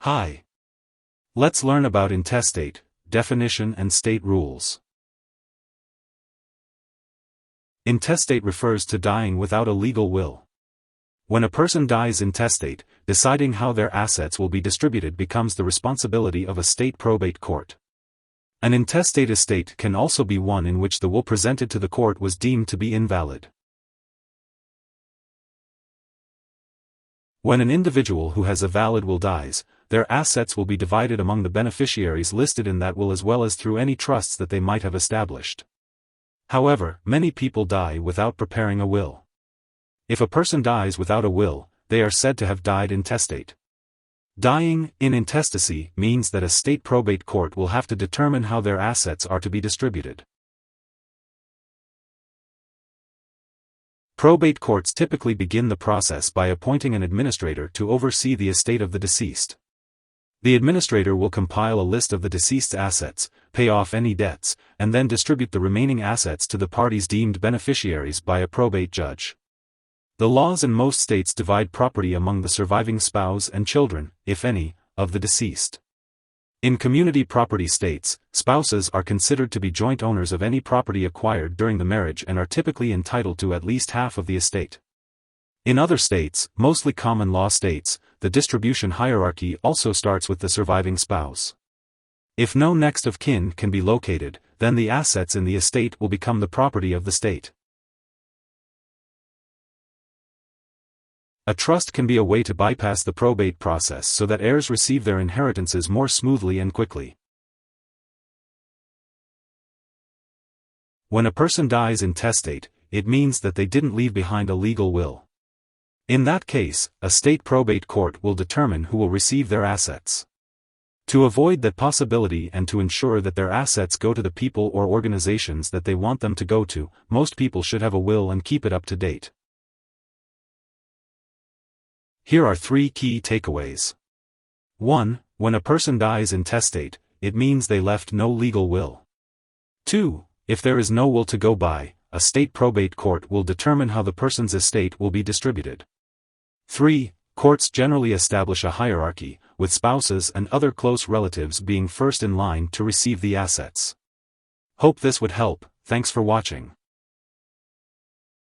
Hi. Let's learn about intestate, definition and state rules. Intestate refers to dying without a legal will. When a person dies intestate, deciding how their assets will be distributed becomes the responsibility of a state probate court. An intestate estate can also be one in which the will presented to the court was deemed to be invalid. When an individual who has a valid will dies, their assets will be divided among the beneficiaries listed in that will as well as through any trusts that they might have established. However, many people die without preparing a will. If a person dies without a will, they are said to have died intestate. Dying in intestacy means that a state probate court will have to determine how their assets are to be distributed. Probate courts typically begin the process by appointing an administrator to oversee the estate of the deceased. The administrator will compile a list of the deceased's assets, pay off any debts, and then distribute the remaining assets to the parties deemed beneficiaries by a probate judge. The laws in most states divide property among the surviving spouse and children, if any, of the deceased. In community property states, spouses are considered to be joint owners of any property acquired during the marriage and are typically entitled to at least half of the estate. In other states, mostly common law states, the distribution hierarchy also starts with the surviving spouse. If no next of kin can be located, then the assets in the estate will become the property of the state. A trust can be a way to bypass the probate process so that heirs receive their inheritances more smoothly and quickly. When a person dies intestate, it means that they didn't leave behind a legal will. In that case, a state probate court will determine who will receive their assets. To avoid that possibility and to ensure that their assets go to the people or organizations that they want them to go to, most people should have a will and keep it up to date. Here are 3 key takeaways. 1. When a person dies intestate, it means they left no legal will. 2. If there is no will to go by, a state probate court will determine how the person's estate will be distributed. 3. Courts generally establish a hierarchy, with spouses and other close relatives being first in line to receive the assets. Hope this would help. Thanks for watching.